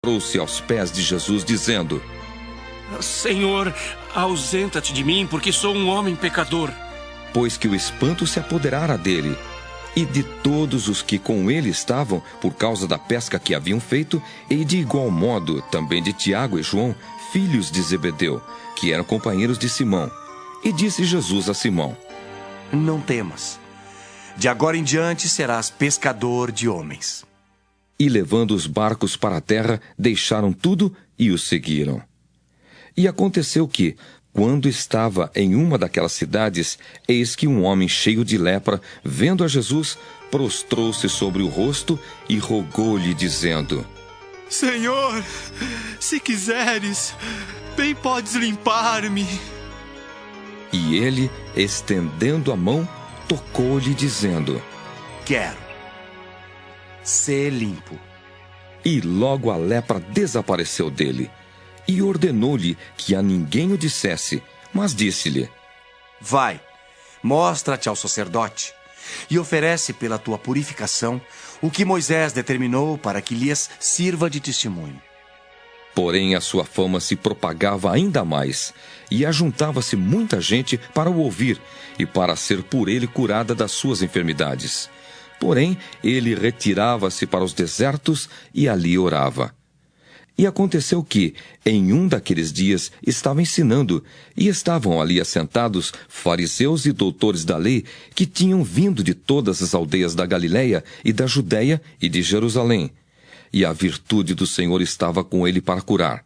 Trouxe aos pés de Jesus, dizendo: Senhor, ausenta-te de mim, porque sou um homem pecador. Pois que o espanto se apoderara dele, e de todos os que com ele estavam, por causa da pesca que haviam feito, e de igual modo também de Tiago e João, filhos de Zebedeu, que eram companheiros de Simão. E disse Jesus a Simão: Não temas. De agora em diante serás pescador de homens. E levando os barcos para a terra, deixaram tudo e o seguiram. E aconteceu que, quando estava em uma daquelas cidades, eis que um homem cheio de lepra, vendo a Jesus, prostrou-se sobre o rosto e rogou-lhe, dizendo: Senhor, se quiseres, bem podes limpar-me. E ele, estendendo a mão, tocou-lhe, dizendo: Quero ser limpo. E logo a lepra desapareceu dele. E ordenou-lhe que a ninguém o dissesse, mas disse-lhe: Vai, mostra-te ao sacerdote e oferece pela tua purificação o que Moisés determinou para que lhes sirva de testemunho. Porém a sua fama se propagava ainda mais, e ajuntava-se muita gente para o ouvir e para ser por ele curada das suas enfermidades. Porém ele retirava-se para os desertos e ali orava. E aconteceu que, em um daqueles dias, estava ensinando, e estavam ali assentados fariseus e doutores da lei, que tinham vindo de todas as aldeias da Galiléia e da Judéia e de Jerusalém. E a virtude do Senhor estava com ele para curar.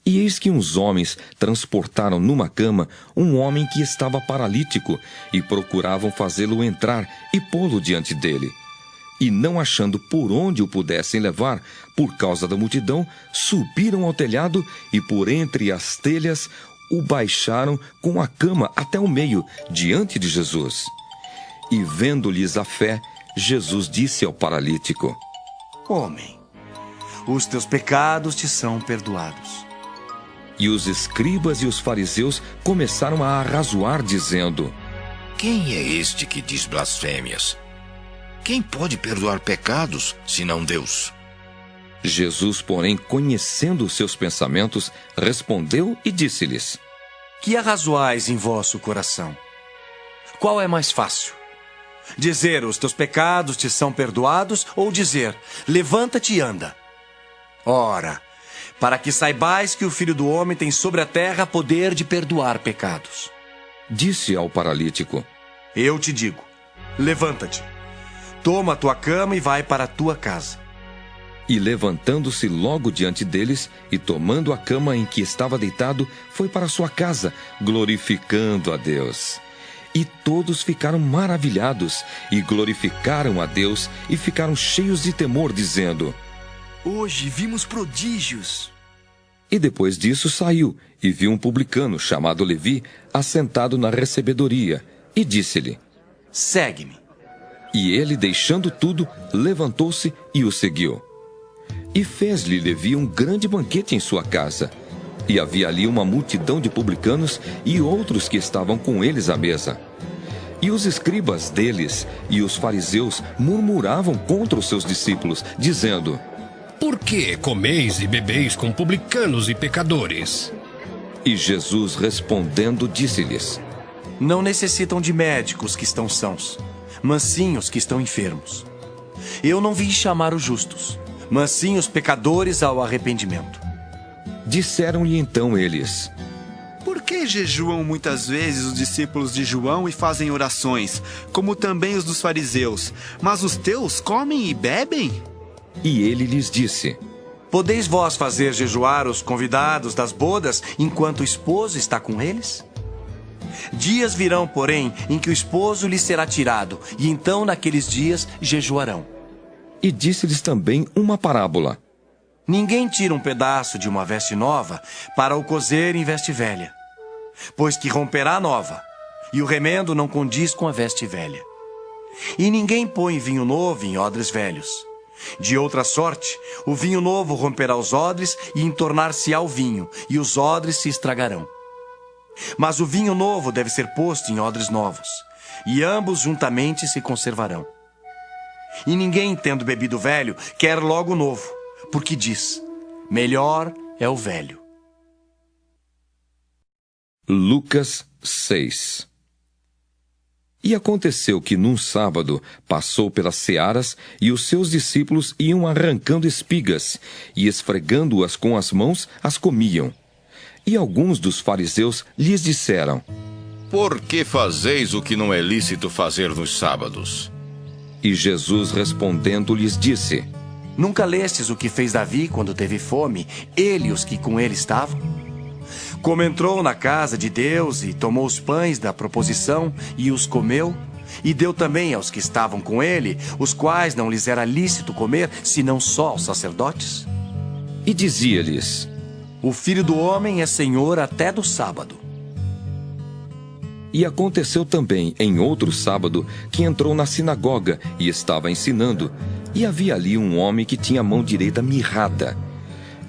E eis que uns homens transportaram numa cama um homem que estava paralítico, e procuravam fazê-lo entrar e pô-lo diante dele. E não achando por onde o pudessem levar, por causa da multidão, subiram ao telhado e por entre as telhas o baixaram com a cama até o meio, diante de Jesus. E vendo-lhes a fé, Jesus disse ao paralítico: Homem, os teus pecados te são perdoados. E os escribas e os fariseus começaram a arrazoar, dizendo: Quem é este que diz blasfêmias? Quem pode perdoar pecados, senão Deus? Jesus, porém, conhecendo os seus pensamentos, respondeu e disse-lhes: Que arrazoais em vosso coração? Qual é mais fácil? Dizer, os teus pecados te são perdoados, ou dizer, levanta-te e anda? Ora, para que saibais que o Filho do Homem tem sobre a terra poder de perdoar pecados. Disse ao paralítico: Eu te digo, levanta-te, toma a tua cama e vai para a tua casa. E levantando-se logo diante deles, e tomando a cama em que estava deitado, foi para sua casa, glorificando a Deus. E todos ficaram maravilhados, e glorificaram a Deus, e ficaram cheios de temor, dizendo: Hoje vimos prodígios. E depois disso saiu, e viu um publicano chamado Levi, assentado na recebedoria, e disse-lhe: Segue-me. E ele, deixando tudo, levantou-se e o seguiu. E fez-lhe Levi um grande banquete em sua casa. E havia ali uma multidão de publicanos e outros que estavam com eles à mesa. E os escribas deles e os fariseus murmuravam contra os seus discípulos, dizendo: Por que comeis e bebeis com publicanos e pecadores? E Jesus respondendo disse-lhes: Não necessitam de médicos que estão sãos, mas sim os que estão enfermos. Eu não vim chamar os justos, mas sim os pecadores ao arrependimento. Disseram-lhe então eles: Por que jejuam muitas vezes os discípulos de João e fazem orações, como também os dos fariseus, mas os teus comem e bebem? E ele lhes disse: Podeis vós fazer jejuar os convidados das bodas enquanto o esposo está com eles? Dias virão, porém, em que o esposo lhes será tirado, e então naqueles dias jejuarão. E disse-lhes também uma parábola: Ninguém tira um pedaço de uma veste nova para o cozer em veste velha, pois que romperá a nova, e o remendo não condiz com a veste velha. E ninguém põe vinho novo em odres velhos. De outra sorte, o vinho novo romperá os odres e entornar-se-á o vinho, e os odres se estragarão. Mas o vinho novo deve ser posto em odres novos, e ambos juntamente se conservarão. E ninguém, tendo bebido velho, quer logo novo, porque diz: melhor é o velho. Lucas 6. E aconteceu que num sábado passou pelas searas e os seus discípulos iam arrancando espigas e esfregando-as com as mãos as comiam. E alguns dos fariseus lhes disseram: Por que fazeis o que não é lícito fazer nos sábados? E Jesus respondendo lhes disse: Nunca lestes o que fez Davi quando teve fome, ele e os que com ele estavam? Como entrou na casa de Deus e tomou os pães da proposição e os comeu, e deu também aos que estavam com ele, os quais não lhes era lícito comer, senão só aos sacerdotes? E dizia-lhes: O Filho do Homem é Senhor até do sábado. E aconteceu também, em outro sábado, que entrou na sinagoga e estava ensinando, e havia ali um homem que tinha a mão direita mirrada.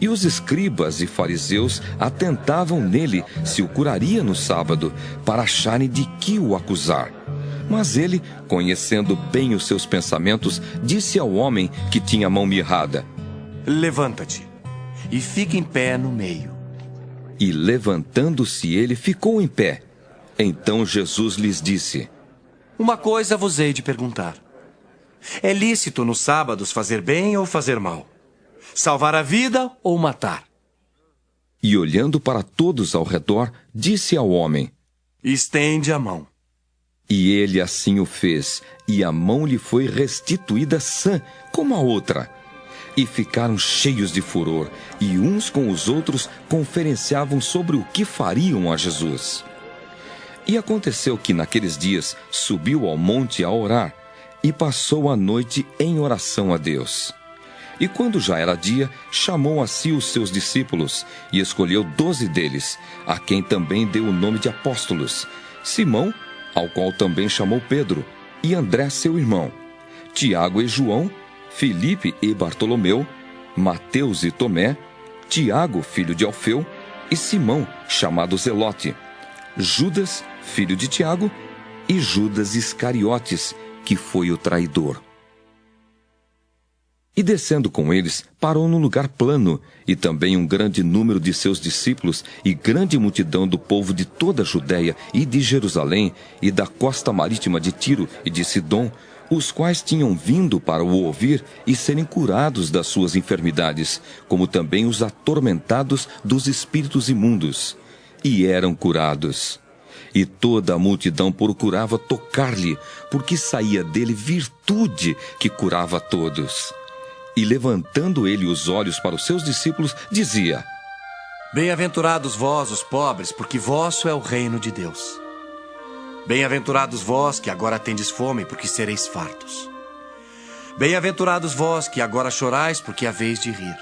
E os escribas e fariseus atentavam nele se o curaria no sábado, para acharem de que o acusar. Mas ele, conhecendo bem os seus pensamentos, disse ao homem que tinha a mão mirrada: Levanta-te e fica em pé no meio. E levantando-se ele, ficou em pé. Então Jesus lhes disse: Uma coisa vos hei de perguntar. É lícito nos sábados fazer bem ou fazer mal? Salvar a vida ou matar? E olhando para todos ao redor, disse ao homem: Estende a mão. E ele assim o fez, e a mão lhe foi restituída sã, como a outra. E ficaram cheios de furor, e uns com os outros conferenciavam sobre o que fariam a Jesus. E aconteceu que naqueles dias subiu ao monte a orar, e passou a noite em oração a Deus. E quando já era dia, chamou a si os seus discípulos, e escolheu 12 deles, a quem também deu o nome de apóstolos: Simão, ao qual também chamou Pedro, e André seu irmão, Tiago e João, Filipe e Bartolomeu, Mateus e Tomé, Tiago, filho de Alfeu, e Simão, chamado Zelote, Judas, filho de Tiago, e Judas Iscariotes, que foi o traidor. E descendo com eles, parou num lugar plano, e também um grande número de seus discípulos, e grande multidão do povo de toda a Judéia e de Jerusalém, e da costa marítima de Tiro e de Sidom, os quais tinham vindo para o ouvir e serem curados das suas enfermidades, como também os atormentados dos espíritos imundos. E eram curados. E toda a multidão procurava tocar-lhe, porque saía dele virtude que curava a todos. E levantando ele os olhos para os seus discípulos, dizia: Bem-aventurados vós, os pobres, porque vosso é o reino de Deus. Bem-aventurados vós que agora tendes fome, porque sereis fartos. Bem-aventurados vós que agora chorais, porque haveis de rir.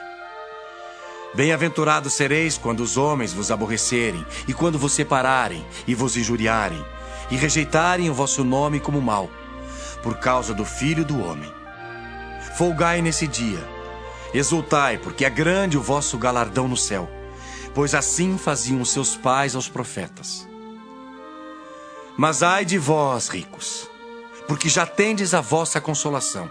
Bem-aventurados sereis quando os homens vos aborrecerem, e quando vos separarem, e vos injuriarem, e rejeitarem o vosso nome como mau, por causa do Filho do Homem. Folgai nesse dia, exultai, porque é grande o vosso galardão no céu, pois assim faziam seus pais aos profetas. Mas ai de vós, ricos, porque já tendes a vossa consolação.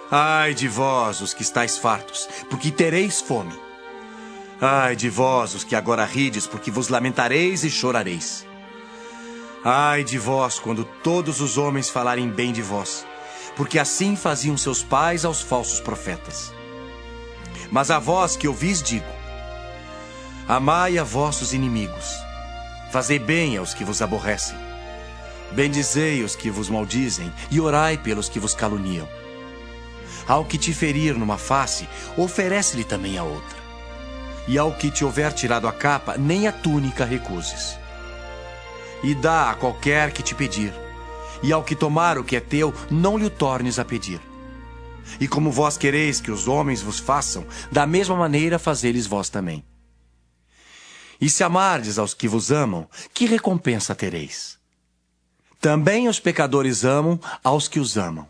Ai de vós, os que estáis fartos, porque tereis fome. Ai de vós, os que agora rides, porque vos lamentareis e chorareis. Ai de vós, quando todos os homens falarem bem de vós, porque assim faziam seus pais aos falsos profetas. Mas a vós que ouvis digo: amai a vossos inimigos, fazei bem aos que vos aborrecem, bendizei os que vos maldizem, e orai pelos que vos caluniam. Ao que te ferir numa face, oferece-lhe também a outra. E ao que te houver tirado a capa, nem a túnica recuses. E dá a qualquer que te pedir, e ao que tomar o que é teu, não lhe o tornes a pedir. E como vós quereis que os homens vos façam, da mesma maneira fazei-lhes vós também. E se amardes aos que vos amam, que recompensa tereis? Também os pecadores amam aos que os amam.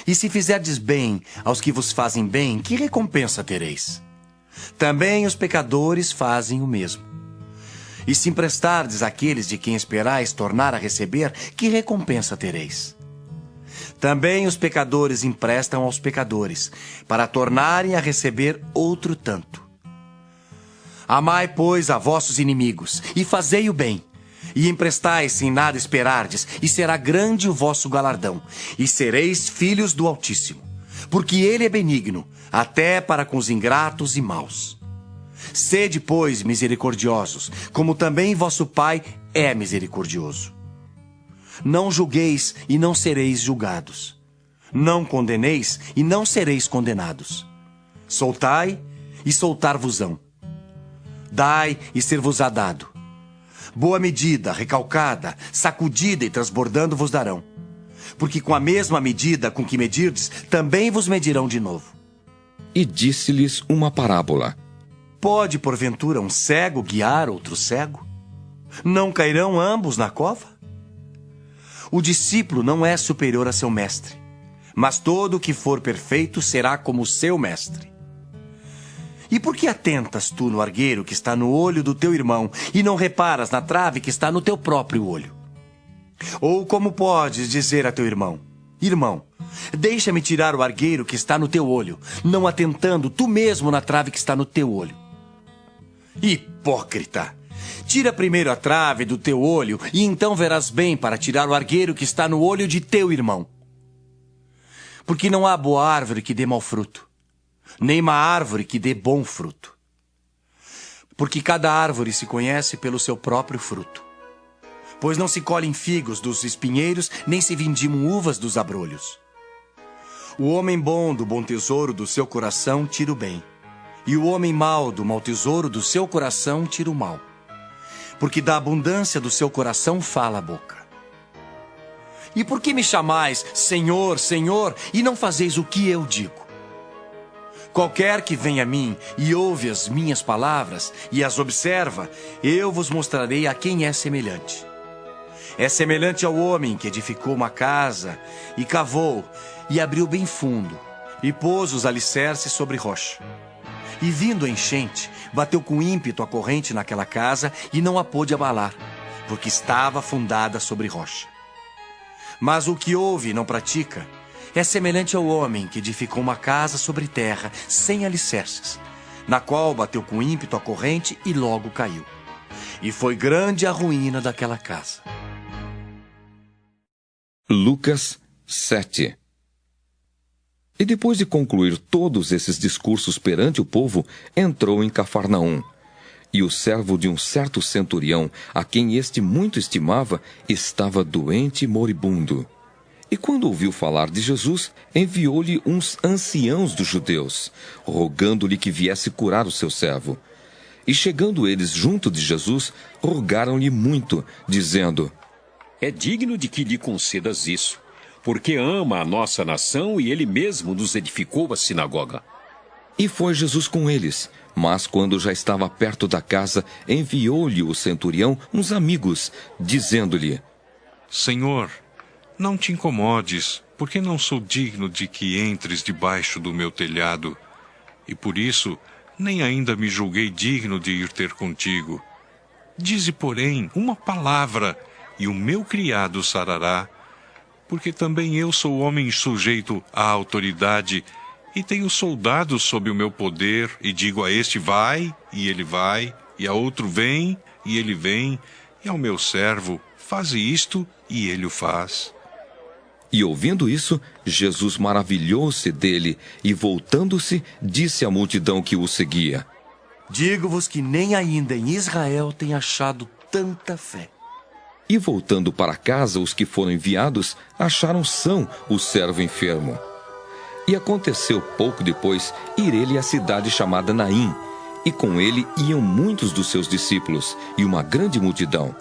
E se fizerdes bem aos que vos fazem bem, que recompensa tereis? Também os pecadores fazem o mesmo. E se emprestardes àqueles de quem esperais tornar a receber, que recompensa tereis? Também os pecadores emprestam aos pecadores, para tornarem a receber outro tanto. Amai, pois, a vossos inimigos, e fazei o bem, e emprestai sem nada esperardes, e será grande o vosso galardão, e sereis filhos do Altíssimo, porque ele é benigno, até para com os ingratos e maus. Sede, pois, misericordiosos, como também vosso Pai é misericordioso. Não julgueis e não sereis julgados. Não condeneis e não sereis condenados. Soltai e soltar-vos-ão. Dai e ser-vos-á dado. Boa medida, recalcada, sacudida e transbordando vos darão. Porque com a mesma medida com que medirdes, também vos medirão de novo. E disse-lhes uma parábola. Pode, porventura, um cego guiar outro cego? Não cairão ambos na cova? O discípulo não é superior a seu mestre, mas todo o que for perfeito será como seu mestre. E por que atentas tu no argueiro que está no olho do teu irmão e não reparas na trave que está no teu próprio olho? Ou como podes dizer a teu irmão: Irmão, deixa-me tirar o argueiro que está no teu olho, não atentando tu mesmo na trave que está no teu olho? Hipócrita! Tira primeiro a trave do teu olho, e então verás bem para tirar o argueiro que está no olho de teu irmão. Porque não há boa árvore que dê mau fruto, nem má árvore que dê bom fruto. Porque cada árvore se conhece pelo seu próprio fruto. Pois não se colhem figos dos espinheiros, nem se vindimam uvas dos abrolhos. O homem bom do bom tesouro do seu coração tira o bem, e o homem mau do mau tesouro do seu coração tira o mal. Porque da abundância do seu coração fala a boca. E por que me chamais Senhor, Senhor, e não fazeis o que eu digo? Qualquer que vem a mim e ouve as minhas palavras e as observa, eu vos mostrarei a quem é semelhante. É semelhante ao homem que edificou uma casa e cavou e abriu bem fundo e pôs os alicerces sobre rocha. E vindo a enchente, bateu com ímpeto a corrente naquela casa e não a pôde abalar, porque estava fundada sobre rocha. Mas o que ouve e não pratica é semelhante ao homem que edificou uma casa sobre terra, sem alicerces, na qual bateu com ímpeto a corrente e logo caiu. E foi grande a ruína daquela casa. Lucas 7. E depois de concluir todos esses discursos perante o povo, entrou em Cafarnaum. E o servo de um certo centurião, a quem este muito estimava, estava doente e moribundo. E quando ouviu falar de Jesus, enviou-lhe uns anciãos dos judeus, rogando-lhe que viesse curar o seu servo. E chegando eles junto de Jesus, rogaram-lhe muito, dizendo: É digno de que lhe concedas isso, porque ama a nossa nação e ele mesmo nos edificou a sinagoga. E foi Jesus com eles. Mas quando já estava perto da casa, enviou-lhe o centurião uns amigos, dizendo-lhe: Senhor, não te incomodes, porque não sou digno de que entres debaixo do meu telhado, e por isso nem ainda me julguei digno de ir ter contigo. Dize, porém, uma palavra, e o meu criado sarará, porque também eu sou homem sujeito à autoridade, e tenho soldados sob o meu poder, e digo a este vai, e ele vai, e a outro vem, e ele vem, e ao meu servo faze isto, e ele o faz. E ouvindo isso, Jesus maravilhou-se dele, e voltando-se, disse à multidão que o seguia: Digo-vos que nem ainda em Israel tem achado tanta fé. E voltando para casa, os que foram enviados acharam são o servo enfermo. E aconteceu pouco depois ir ele à cidade chamada Naim, e com ele iam muitos dos seus discípulos e uma grande multidão.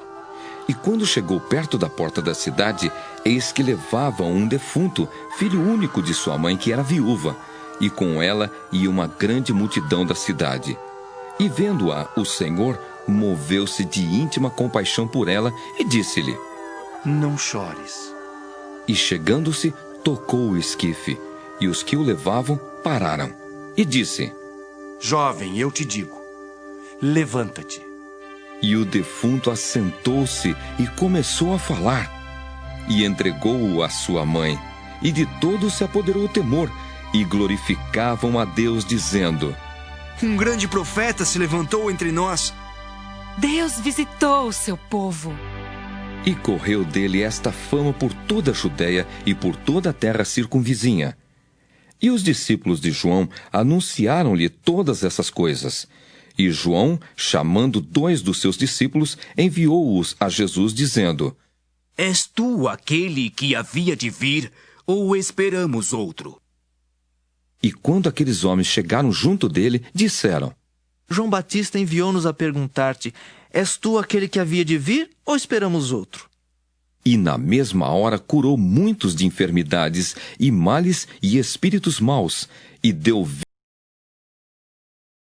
E quando chegou perto da porta da cidade, eis que levavam um defunto, filho único de sua mãe, que era viúva, e com ela ia uma grande multidão da cidade. E vendo-a, o Senhor moveu-se de íntima compaixão por ela e disse-lhe: Não chores. E chegando-se, tocou o esquife, e os que o levavam pararam. E disse: Jovem, eu te digo, levanta-te. E o defunto assentou-se e começou a falar. E entregou-o à sua mãe. e de todos se apoderou o temor, e glorificavam a Deus, dizendo: Um grande profeta se levantou entre nós. Deus visitou o seu povo. E correu dele esta fama por toda a Judéia e por toda a terra circunvizinha. E os discípulos de João anunciaram-lhe todas essas coisas. E João, chamando 2 dos seus discípulos, enviou-os a Jesus, dizendo: És tu aquele que havia de vir, ou esperamos outro? E quando aqueles homens chegaram junto dele, disseram: João Batista enviou-nos a perguntar-te: És tu aquele que havia de vir, ou esperamos outro? E na mesma hora curou muitos de enfermidades, e males e espíritos maus, e deu